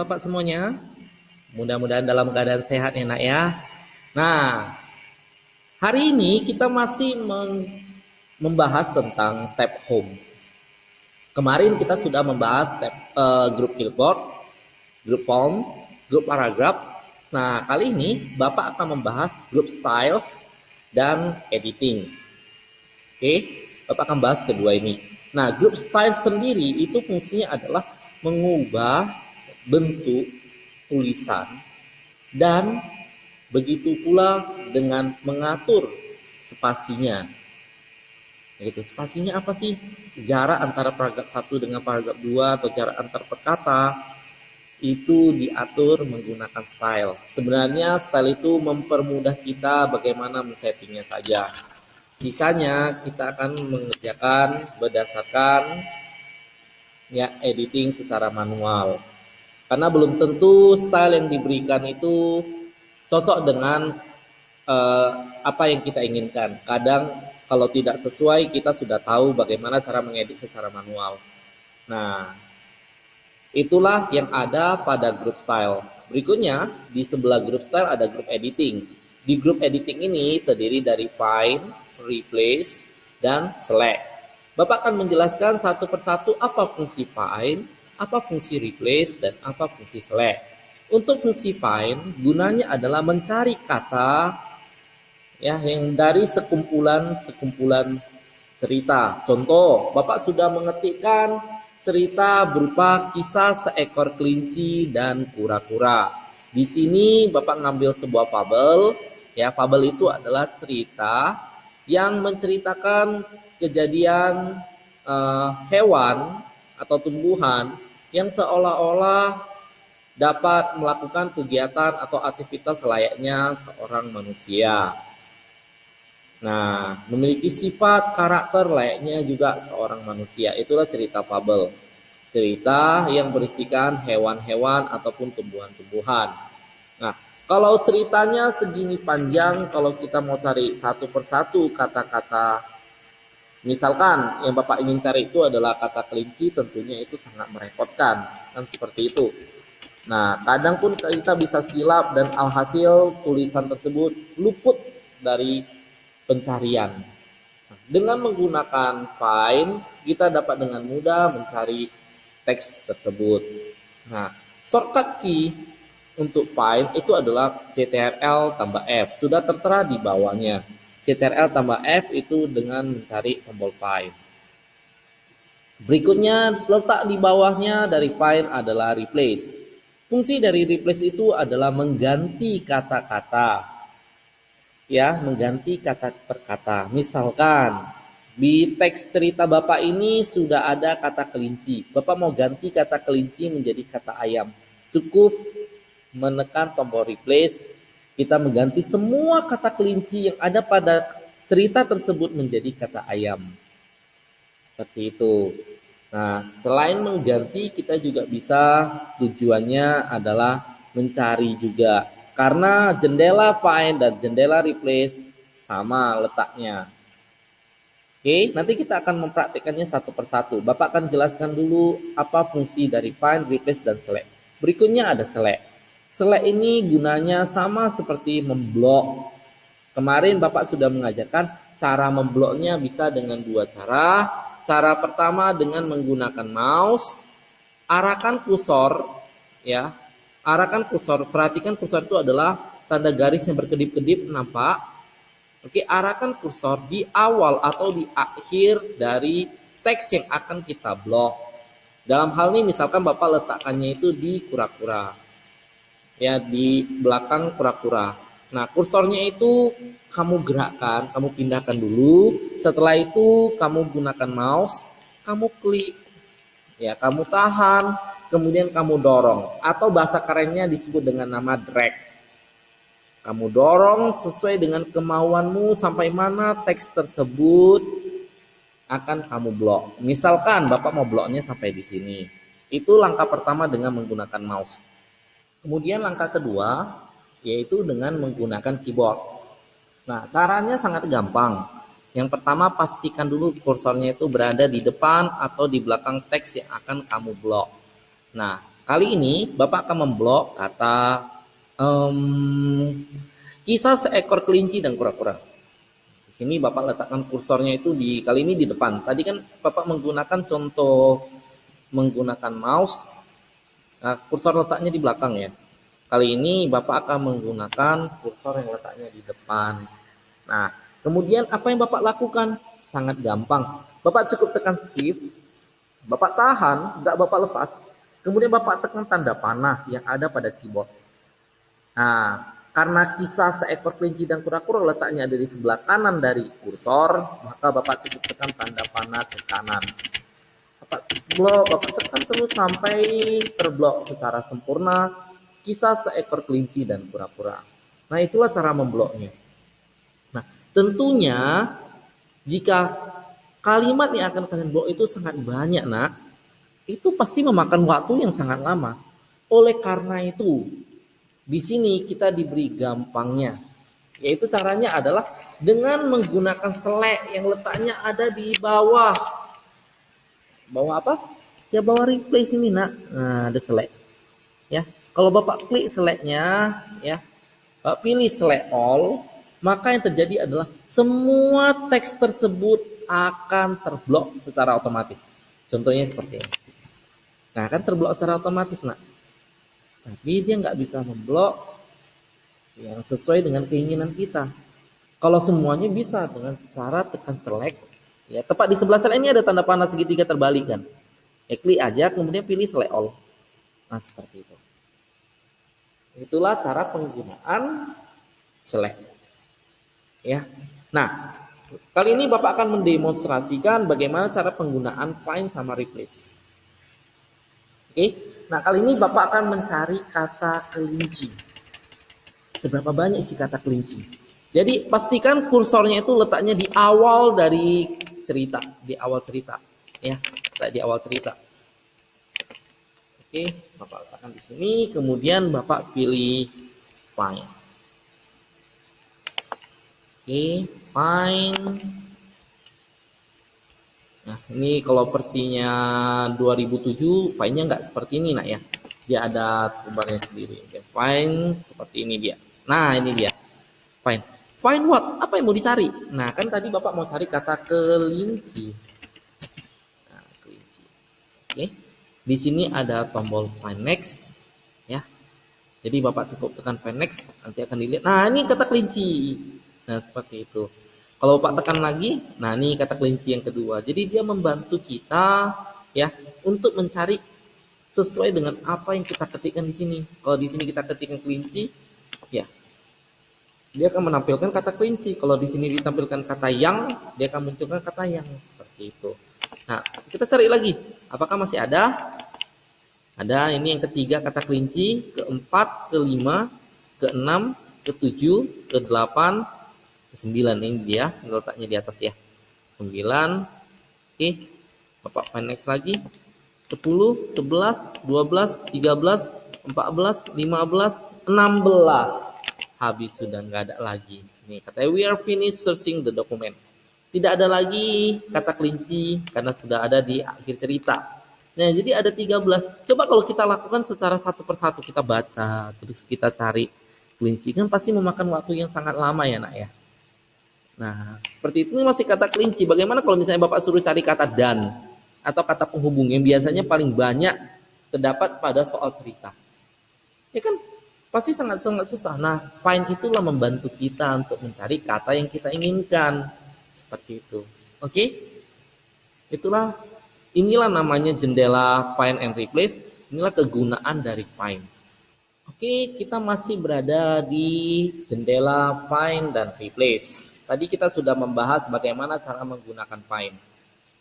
Bapak semuanya. Mudah-mudahan dalam keadaan sehat ya nak ya. Nah, hari ini kita masih membahas tentang tab home. Kemarin kita sudah membahas tab grup keyboard, grup form, grup paragraph. Nah, kali ini Bapak akan membahas grup styles dan editing. Oke, Bapak akan bahas kedua ini. Nah, grup style sendiri itu fungsinya adalah mengubah bentuk tulisan dan begitu pula dengan mengatur spasinya. Itu spasinya apa sih? Jarak antara paragraf 1 dengan paragraf 2 atau jarak antar perkata itu diatur menggunakan style. Sebenarnya style itu mempermudah kita bagaimana men-settingnya saja. Sisanya kita akan mengerjakan berdasarkan ya editing secara manual. Karena belum tentu style yang diberikan itu cocok dengan apa yang kita inginkan. Kadang kalau tidak sesuai kita sudah tahu bagaimana cara mengedit secara manual. Nah, itulah yang ada pada grup style. Berikutnya, di sebelah grup style ada grup editing. Di grup editing ini terdiri dari find, replace, dan select. Bapak akan menjelaskan satu persatu apa fungsi find, apa fungsi replace, dan apa fungsi select. Untuk fungsi find, gunanya adalah mencari kata ya yang dari sekumpulan cerita. Contoh, Bapak sudah mengetikkan cerita berupa kisah seekor kelinci dan kura-kura. Di sini Bapak ngambil sebuah fabel, ya fabel itu adalah cerita yang menceritakan kejadian hewan atau tumbuhan yang seolah-olah dapat melakukan kegiatan atau aktivitas layaknya seorang manusia. Nah, memiliki sifat karakter layaknya juga seorang manusia. Itulah cerita fabel. Cerita yang berisikan hewan-hewan ataupun tumbuhan-tumbuhan. Nah, kalau ceritanya segini panjang, kalau kita mau cari satu persatu kata-kata, misalkan yang Bapak ingin cari itu adalah kata kelinci, tentunya itu sangat merepotkan. Kan seperti itu. Nah, kadang pun kita bisa silap dan alhasil tulisan tersebut luput dari pencarian. Nah, dengan menggunakan find, kita dapat dengan mudah mencari teks tersebut. Nah, shortcut key untuk find itu adalah CTRL tambah F. Sudah tertera di bawahnya. CTRL tambah F itu dengan mencari tombol find. Berikutnya, letak di bawahnya dari find adalah replace. Fungsi dari replace itu adalah mengganti kata-kata. Ya, mengganti kata per kata. Misalkan di teks cerita Bapak ini sudah ada kata kelinci. Bapak mau ganti kata kelinci menjadi kata ayam. Cukup menekan tombol replace. Kita mengganti semua kata kelinci yang ada pada cerita tersebut menjadi kata ayam. Seperti itu. Nah, selain mengganti, kita juga bisa tujuannya adalah mencari juga. Karena jendela find dan jendela replace sama letaknya. Oke, nanti kita akan mempraktikkannya satu persatu. Bapak akan jelaskan dulu apa fungsi dari find, replace, dan select. Berikutnya ada select. Select ini gunanya sama seperti memblok. Kemarin Bapak sudah mengajarkan cara membloknya bisa dengan dua cara. Cara pertama dengan menggunakan mouse, arahkan kursor, ya, arahkan kursor. Perhatikan kursor itu adalah tanda garis yang berkedip-kedip, nampak? Oke, arahkan kursor di awal atau di akhir dari teks yang akan kita blok. Dalam hal ini misalkan Bapak letakkannya itu di kura-kura, ya di belakang kura-kura. Nah, kursornya itu kamu gerakkan, kamu pindahkan dulu. Setelah itu kamu gunakan mouse, kamu klik, ya kamu tahan, kemudian kamu dorong. Atau bahasa kerennya disebut dengan nama drag. Kamu dorong sesuai dengan kemauanmu sampai mana teks tersebut akan kamu blok. Misalkan Bapak mau bloknya sampai di sini. Itu langkah pertama dengan menggunakan mouse. Kemudian langkah kedua yaitu dengan menggunakan keyboard. Nah, caranya sangat gampang. Yang pertama, pastikan dulu kursornya itu berada di depan atau di belakang teks yang akan kamu blok. Nah, kali ini Bapak akan memblok kata kisah seekor kelinci dan kura-kura. Di sini Bapak letakkan kursornya itu kali ini di depan. Tadi kan Bapak menggunakan contoh menggunakan mouse. Nah, kursor letaknya di belakang ya. Kali ini Bapak akan menggunakan kursor yang letaknya di depan. Nah, kemudian apa yang Bapak lakukan? Sangat gampang. Bapak cukup tekan shift, Bapak tahan, nggak Bapak lepas. Kemudian Bapak tekan tanda panah yang ada pada keyboard. Nah, karena kisah seekor kelinci dan kura-kura letaknya ada di sebelah kanan dari kursor, maka Bapak cukup tekan tanda panah ke kanan. Bapak tekan terus sampai terblok secara sempurna kisah seekor kelinci dan kura-kura. Nah, itulah cara membloknya. Nah, tentunya jika kalimat yang akan kalian blok itu sangat banyak, nak, itu pasti memakan waktu yang sangat lama. Oleh karena itu, di sini kita diberi gampangnya, yaitu caranya adalah dengan menggunakan select yang letaknya ada di bawah. Bawah apa? Ya bawah replace ini, nak. Nah, ada select. Ya, kalau Bapak klik selectnya, ya, Bapak pilih select all, maka yang terjadi adalah semua teks tersebut akan terblok secara otomatis. Contohnya seperti ini. Nah, akan terblok secara otomatis, nak. Tapi dia nggak bisa memblok yang sesuai dengan keinginan kita. Kalau semuanya bisa dengan cara tekan select, ya tepat di sebelah select ini ada tanda panah segitiga terbalik kan. Ya klik aja, kemudian pilih select all. Nah, seperti itu. Itulah cara penggunaan select. Ya. Nah, kali ini Bapak akan mendemonstrasikan bagaimana cara penggunaan find sama replace. Oke. Nah, kali ini Bapak akan mencari kata kelinci. Seberapa banyak isi kata kelinci? Jadi, pastikan kursornya itu letaknya di awal dari cerita, di awal cerita, ya, di awal cerita. Oke, Bapak letakkan di sini, kemudian Bapak pilih find. Oke, find. Nah, ini kalau versinya 2007, find-nya nggak seperti ini, nak ya. Dia ada toolbarnya sendiri. Oke, find seperti ini dia. Nah, ini dia. Find. Find what? Apa yang mau dicari? Nah, kan tadi Bapak mau cari kata kelinci. Nah, kelinci. Oke. Di sini ada tombol find next, ya. Jadi Bapak cukup tekan find next, nanti akan dilihat. Nah, ini kata kelinci. Nah, seperti itu. Kalau Bapak tekan lagi, nah ini kata kelinci yang kedua. Jadi dia membantu kita, ya, untuk mencari sesuai dengan apa yang kita ketikkan di sini. Kalau di sini kita ketikkan kelinci, ya, dia akan menampilkan kata kelinci. Kalau di sini ditampilkan kata yang, dia akan munculkan kata yang, seperti itu. Nah, kita cari lagi. Apakah masih ada? Ada, ini yang ketiga kata kelinci, keempat, kelima, keenam, ketujuh, kedelapan, ke-9. Ini dia letaknya di atas ya. 9. Oke. Bapak find next lagi. 10, 11, 12, 13, 14, 15, 16. Habis sudah nggak ada lagi. Nih katanya we are finished searching the document. Tidak ada lagi kata kelinci karena sudah ada di akhir cerita. Nah, jadi ada 13. Coba kalau kita lakukan secara satu persatu, kita baca, terus kita cari kelinci, kan pasti memakan waktu yang sangat lama ya, nak ya. Nah, seperti itu masih kata kelinci. Bagaimana kalau misalnya Bapak suruh cari kata dan atau kata penghubung yang biasanya paling banyak terdapat pada soal cerita? Ya kan pasti sangat-sangat susah. Nah, find itulah membantu kita untuk mencari kata yang kita inginkan. Seperti itu. Oke? Inilah namanya jendela find and replace. Inilah kegunaan dari find. Oke, kita masih berada di jendela find dan replace. Tadi kita sudah membahas bagaimana cara menggunakan find.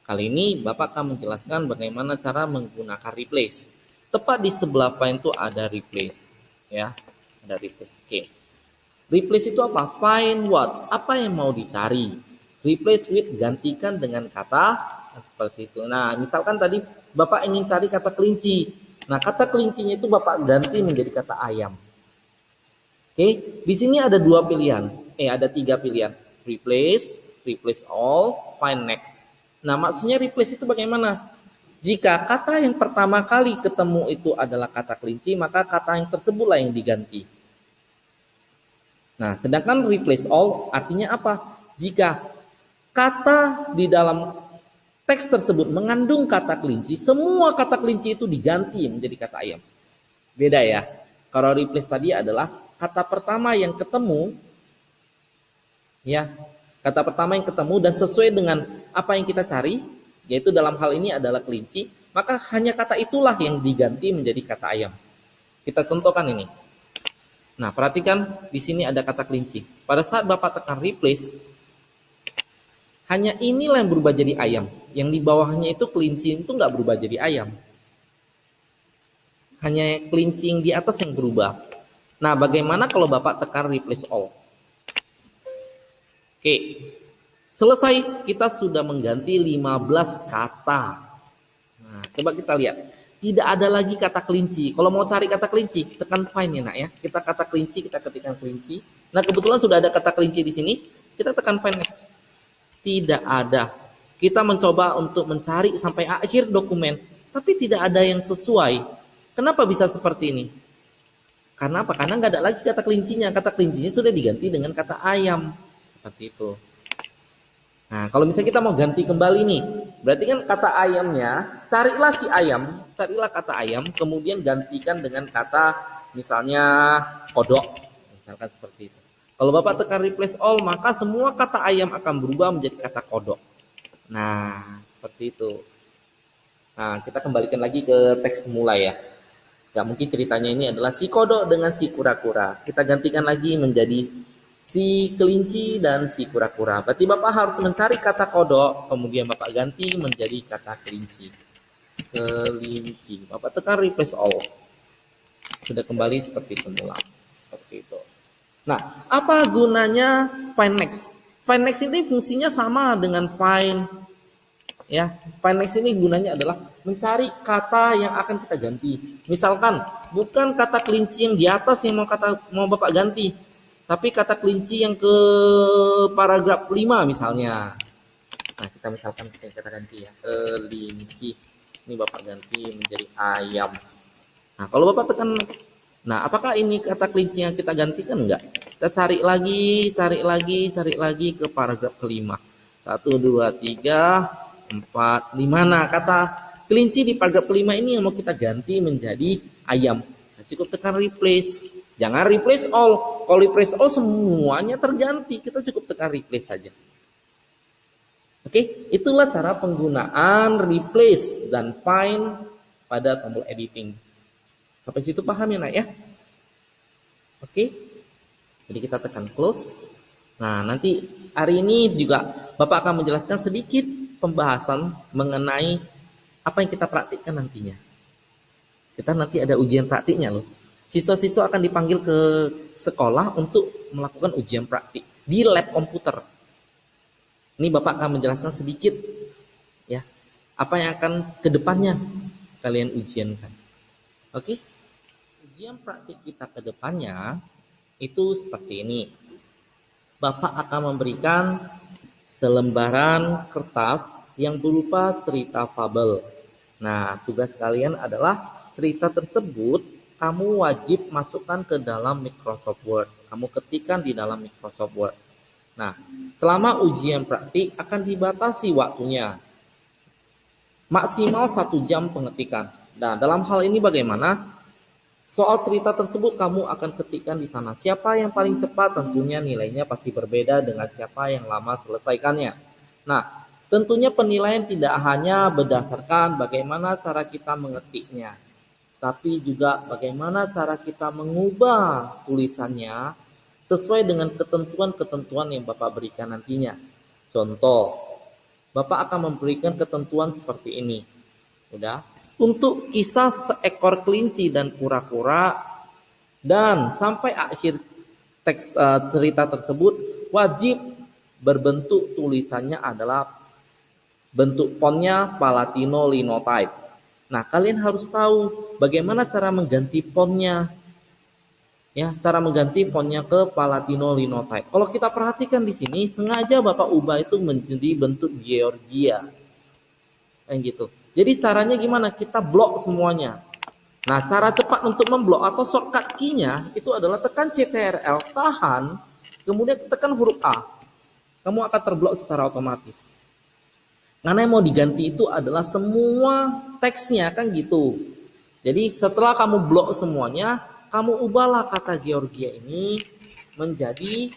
Kali ini Bapak akan menjelaskan bagaimana cara menggunakan replace. Tepat di sebelah find itu ada replace, ya. Ada replace. Oke. Replace itu apa? Find what? Apa yang mau dicari? Replace with, gantikan dengan kata seperti itu. Nah, misalkan tadi Bapak ingin cari kata kelinci. Nah, kata kelincinya itu Bapak ganti menjadi kata ayam. Oke, di sini ada dua pilihan. Ada tiga pilihan. Replace, replace all, find next. Nah, maksudnya replace itu bagaimana? Jika kata yang pertama kali ketemu itu adalah kata kelinci, maka kata yang tersebutlah yang diganti. Nah, sedangkan replace all artinya apa? Jika kata di dalam teks tersebut mengandung kata kelinci, semua kata kelinci itu diganti menjadi kata ayam. Beda ya. Kalau replace tadi adalah kata pertama yang ketemu, ya, kata pertama yang ketemu dan sesuai dengan apa yang kita cari, yaitu dalam hal ini adalah kelinci, maka hanya kata itulah yang diganti menjadi kata ayam. Kita contohkan ini. Nah, perhatikan di sini ada kata kelinci. Pada saat Bapak tekan replace, hanya inilah yang berubah jadi ayam. Yang di bawahnya itu kelinci itu nggak berubah jadi ayam. Hanya kelinci yang di atas yang berubah. Nah, bagaimana kalau Bapak tekan replace all? Oke, selesai, kita sudah mengganti 15 kata. Nah, coba kita lihat. Tidak ada lagi kata kelinci. Kalau mau cari kata kelinci, tekan find ya nak ya. Kita kata kelinci, kita ketikkan kelinci. Nah, kebetulan sudah ada kata kelinci di sini. Kita tekan find next. Tidak ada. Kita mencoba untuk mencari sampai akhir dokumen, tapi tidak ada yang sesuai. Kenapa bisa seperti ini? Karena apa? Karena nggak ada lagi kata kelincinya. Kata kelincinya sudah diganti dengan kata ayam. Seperti itu. Nah, kalau misalnya kita mau ganti kembali nih, berarti kan kata ayamnya, carilah si ayam, carilah kata ayam, kemudian gantikan dengan kata misalnya kodok, misalkan seperti itu. Kalau Bapak tekan replace all, maka semua kata ayam akan berubah menjadi kata kodok. Nah, seperti itu. Nah, kita kembalikan lagi ke teks semula ya. Gak mungkin ceritanya ini adalah si kodok dengan si kura-kura. Kita gantikan lagi menjadi si kelinci dan si kura-kura. Berarti Bapak harus mencari kata kodok, kemudian Bapak ganti menjadi kata kelinci. Kelinci. Bapak tekan replace all. Sudah kembali seperti semula. Seperti itu. Nah, apa gunanya find next? Find next ini fungsinya sama dengan find. Ya, find next ini gunanya adalah mencari kata yang akan kita ganti. Misalkan bukan kata kelinci yang di atas yang mau Bapak ganti, tapi kata kelinci yang ke paragraf 5 misalnya. Nah, kita misalkan kita ganti ya, kelinci. Ini Bapak ganti menjadi ayam. Nah, kalau Bapak tekan next. Nah, apakah ini kata kelinci yang kita gantikan? Enggak. Kita cari lagi ke paragraf kelima. 1, 2, 3, 4, 5. Nah, kata kelinci di paragraf kelima ini yang mau kita ganti menjadi ayam. Nah, cukup tekan replace. Jangan replace all. Kalau replace all semuanya terganti. Kita cukup tekan replace saja. Oke, itulah cara penggunaan replace dan find pada tombol editing. Sampai situ paham ya nak ya? Oke. Jadi kita tekan close. Nah, nanti hari ini juga Bapak akan menjelaskan sedikit pembahasan mengenai apa yang kita praktikkan nantinya. Kita nanti ada ujian praktiknya loh. Siswa-siswa akan dipanggil ke sekolah untuk melakukan ujian praktik di lab komputer. Ini Bapak akan menjelaskan sedikit ya, apa yang akan kedepannya kalian ujiankan. Oke? Ujian praktik kita ke depannya itu seperti ini. Bapak akan memberikan selembaran kertas yang berupa cerita fabel. Nah, tugas kalian adalah cerita tersebut kamu wajib masukkan ke dalam Microsoft Word. Kamu ketikkan di dalam Microsoft Word. Nah, selama ujian praktik akan dibatasi waktunya. Maksimal 1 jam pengetikan. Nah, dalam hal ini bagaimana? Soal cerita tersebut kamu akan ketikkan di sana. Siapa yang paling cepat tentunya nilainya pasti berbeda dengan siapa yang lama selesaikannya. Nah, tentunya penilaian tidak hanya berdasarkan bagaimana cara kita mengetiknya, tapi juga bagaimana cara kita mengubah tulisannya sesuai dengan ketentuan-ketentuan yang Bapak berikan nantinya. Contoh, Bapak akan memberikan ketentuan seperti ini. Udah? Untuk kisah seekor kelinci dan kura-kura dan sampai akhir teks cerita tersebut wajib berbentuk tulisannya adalah bentuk fontnya Palatino Linotype. Nah, kalian harus tahu bagaimana cara mengganti fontnya. Ya, cara mengganti fontnya ke Palatino Linotype. Kalau kita perhatikan di sini, sengaja Bapak ubah itu menjadi bentuk Georgia. Kayak gitu. Jadi caranya gimana? Kita blok semuanya. Nah, cara cepat untuk memblok atau shortcut key-nya itu adalah tekan CTRL, tahan, kemudian tekan huruf A. Kamu akan terblok secara otomatis. Karena yang mau diganti itu adalah semua teksnya, kan gitu. Jadi setelah kamu blok semuanya, kamu ubahlah kata Georgia ini menjadi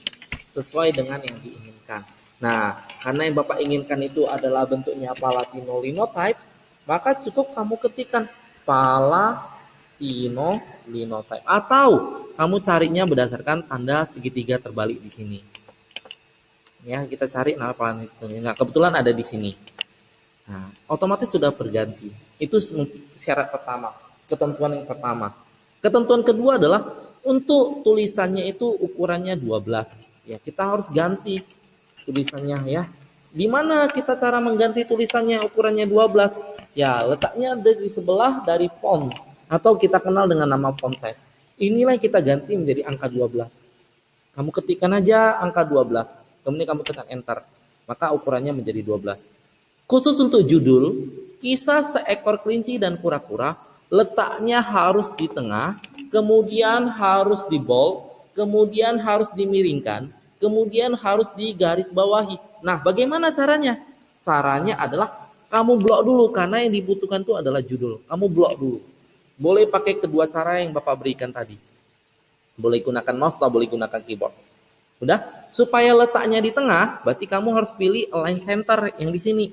sesuai dengan yang diinginkan. Nah, karena yang Bapak inginkan itu adalah bentuknya Palatino Linotype, maka cukup kamu ketikkan Palatino Linotype, atau kamu carinya berdasarkan tanda segitiga terbalik di sini. Ya, kita cari nama Palatino. Nah, kebetulan ada di sini. Nah, otomatis sudah berganti. Itu syarat pertama, ketentuan yang pertama. Ketentuan kedua adalah untuk tulisannya itu ukurannya 12. Ya, kita harus ganti tulisannya ya. Di mana kita cara mengganti tulisannya ukurannya 12? Ya, letaknya ada di sebelah dari font atau kita kenal dengan nama font size. Inilah yang kita ganti menjadi angka 12. Kamu ketikkan aja angka 12, kemudian kamu tekan enter. Maka ukurannya menjadi 12. Khusus untuk judul, kisah seekor kelinci dan kura-kura, letaknya harus di tengah, kemudian harus di bold, kemudian harus dimiringkan, kemudian harus digaris bawahi. Nah, bagaimana caranya? Caranya adalah kamu blok dulu, karena yang dibutuhkan itu adalah judul. Kamu blok dulu. Boleh pakai kedua cara yang Bapak berikan tadi. Boleh gunakan mouse atau boleh gunakan keyboard. Udah? Supaya letaknya di tengah, berarti kamu harus pilih align center yang di sini.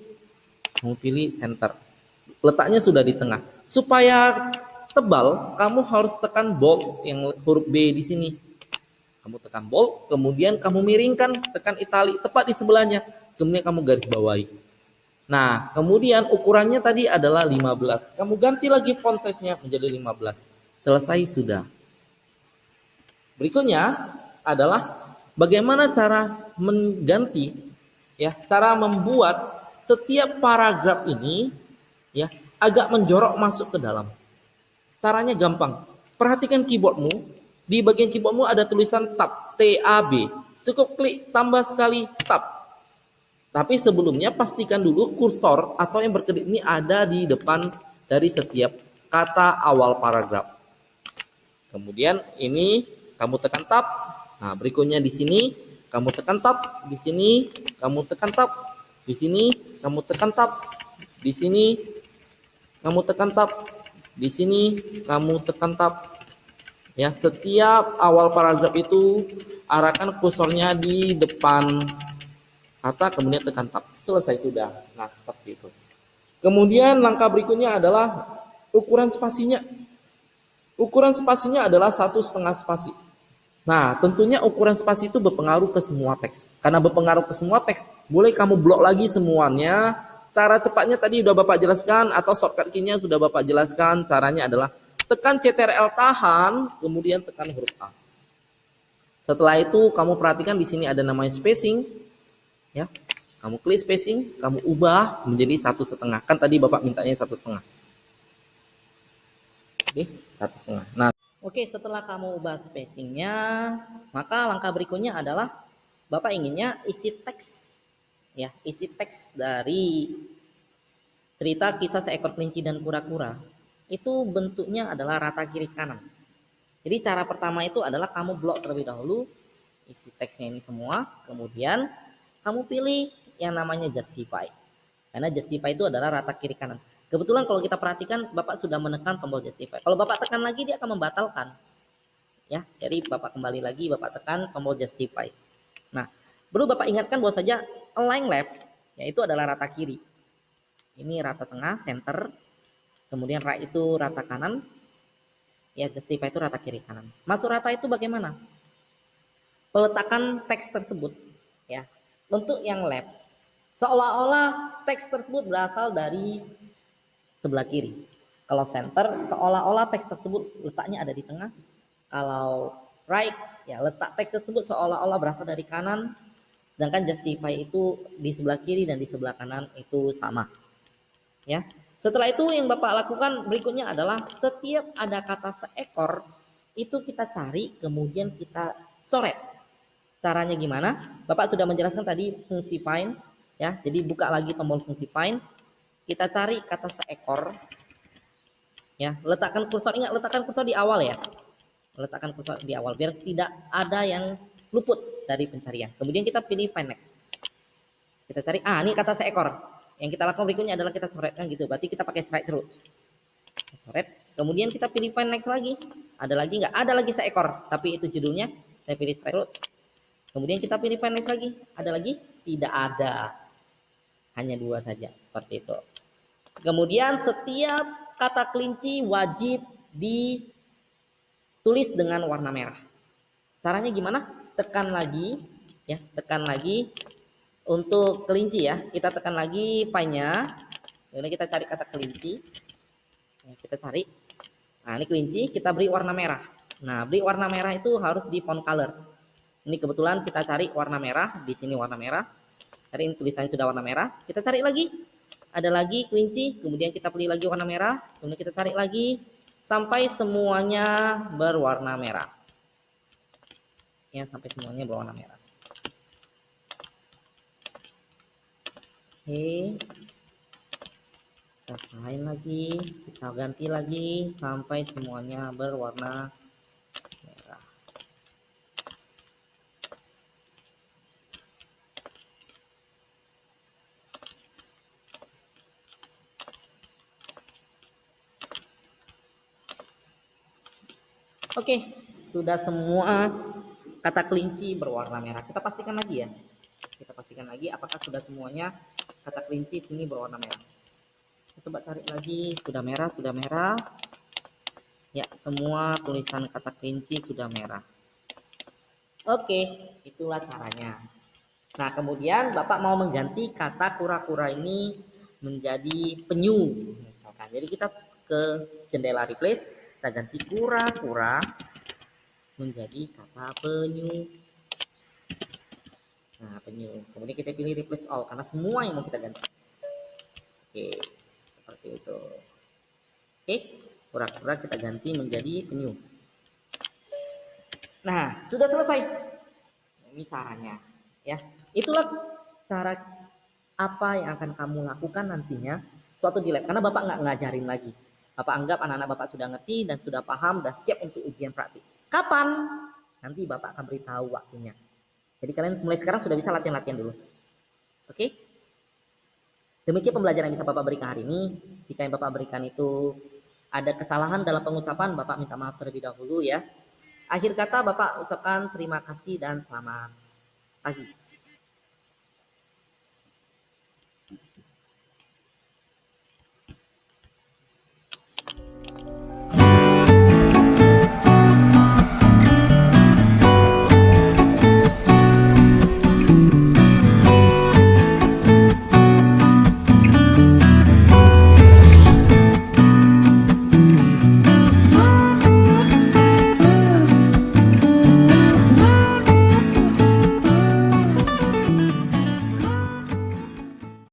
Kamu pilih center. Letaknya sudah di tengah. Supaya tebal, kamu harus tekan bold yang huruf B di sini. Kamu tekan bold, kemudian kamu miringkan, tekan italic tepat di sebelahnya. Kemudian kamu garis bawahi. Nah, kemudian ukurannya tadi adalah 15. Kamu ganti lagi font size-nya menjadi 15. Selesai sudah. Berikutnya adalah bagaimana cara mengganti, ya, cara membuat setiap paragraf ini ya agak menjorok masuk ke dalam. Caranya gampang. Perhatikan keyboardmu. Di bagian keyboardmu ada tulisan tab, T-A-B. Cukup klik tambah sekali tab. Tapi sebelumnya pastikan dulu kursor atau yang berkedip ini ada di depan dari setiap kata awal paragraf. Kemudian ini kamu tekan tab. Nah, berikutnya di sini kamu tekan tab, di sini kamu tekan tab, di sini kamu tekan tab, di sini kamu tekan tab, di sini kamu tekan tab. Ya, setiap awal paragraf itu arahkan kursornya di depan kata, kemudian tekan tab. Selesai sudah. Nah, seperti itu. Kemudian langkah berikutnya adalah ukuran spasinya. Ukuran spasinya adalah 1,5 spasi. Nah, tentunya ukuran spasi itu berpengaruh ke semua teks. Karena berpengaruh ke semua teks, boleh kamu blok lagi semuanya. Cara cepatnya tadi sudah Bapak jelaskan, atau shortcut key-nya sudah Bapak jelaskan. Caranya adalah tekan CTRL tahan, kemudian tekan huruf A. Setelah itu kamu perhatikan di sini ada namanya spacing, ya. Kamu klik spacing, kamu ubah menjadi 1,5. Kan tadi Bapak mintanya 1,5. Oke, 1,5. Nah, oke, setelah kamu ubah spacingnya, maka langkah berikutnya adalah Bapak inginnya isi teks, ya, isi teks dari cerita kisah seekor kelinci dan kura-kura itu bentuknya adalah rata kiri kanan. Jadi cara pertama itu adalah kamu blok terlebih dahulu isi teksnya ini semua, kemudian kamu pilih yang namanya justify. Karena justify itu adalah rata kiri kanan. Kebetulan kalau kita perhatikan Bapak sudah menekan tombol justify. Kalau Bapak tekan lagi dia akan membatalkan. Ya, jadi Bapak kembali lagi, Bapak tekan tombol justify. Nah, perlu Bapak ingatkan bahwa saja align left yaitu adalah rata kiri. Ini rata tengah, center. Kemudian right itu rata kanan. Ya, justify itu rata kiri kanan. Masuk rata itu bagaimana? Peletakan teks tersebut, ya. Untuk yang left, seolah-olah teks tersebut berasal dari sebelah kiri. Kalau center, seolah-olah teks tersebut letaknya ada di tengah. Kalau right, ya letak teks tersebut seolah-olah berasal dari kanan. Sedangkan justify itu di sebelah kiri dan di sebelah kanan itu sama. Ya. Setelah itu yang Bapak lakukan berikutnya adalah setiap ada kata seekor itu kita cari kemudian kita coret. Caranya gimana? Bapak sudah menjelaskan tadi fungsi find, ya. Jadi buka lagi tombol fungsi find. kita cari kata seekor. Ya, letakkan kursor, ingat letakkan kursor di awal ya. Letakkan kursor di awal biar tidak ada yang luput dari pencarian. Kemudian kita pilih find next. Kita cari, ini kata seekor. Yang kita lakukan berikutnya adalah kita coretkan gitu. Berarti kita pakai strike terus. Kita coret. Kemudian kita pilih find next lagi. Ada lagi nggak? Ada lagi seekor. Tapi itu judulnya. Saya pilih strike terus. Kemudian kita pilih find next lagi. Ada lagi? Tidak ada. Hanya 2 saja. Seperti itu. Kemudian setiap kata kelinci wajib ditulis dengan warna merah. Caranya gimana? Tekan lagi. Ya, tekan lagi. Untuk kelinci ya, kita tekan lagi find-nya. Kemudian kita cari kata kelinci. Ya, kita cari. Nah, ini kelinci, kita beri warna merah. Nah, beri warna merah itu harus di font color. Ini kebetulan kita cari warna merah, di sini warna merah. Tadi ini tulisannya sudah warna merah. Kita cari lagi. Ada lagi kelinci, kemudian kita pilih lagi warna merah, kemudian kita cari lagi sampai semuanya berwarna merah. Ya, sampai semuanya berwarna merah. Oke, kita lain lagi, kita ganti lagi sampai semuanya berwarna merah. Oke, sudah semua kata kelinci berwarna merah. Kita pastikan lagi ya. Kita pastikan lagi apakah sudah semuanya kata kelinci sini berwarna merah. Coba cari lagi, sudah merah, sudah merah. Ya, semua tulisan kata kelinci sudah merah. Oke, itulah caranya. Nah, kemudian Bapak mau mengganti kata kura-kura ini menjadi penyu. Misalkan. Jadi kita ke jendela replace, kita ganti kura-kura menjadi kata penyu. Nah, penyu. Kemudian kita pilih replace all karena semua yang mau kita ganti. Oke, seperti itu. Oke, kura-kura kita ganti menjadi penyu. Nah, sudah selesai. Ini caranya, ya. Itulah cara apa yang akan kamu lakukan nantinya suatu di lab. Karena Bapak nggak ngajarin lagi. Bapak anggap anak-anak Bapak sudah ngerti dan sudah paham dan siap untuk ujian praktik. Kapan? Nanti Bapak akan beritahu waktunya. Jadi kalian mulai sekarang sudah bisa latihan-latihan dulu. Oke? Demikian pembelajaran yang bisa Bapak berikan hari ini. Jika yang Bapak berikan itu ada kesalahan dalam pengucapan, Bapak minta maaf terlebih dahulu ya. Akhir kata Bapak ucapkan terima kasih dan selamat pagi.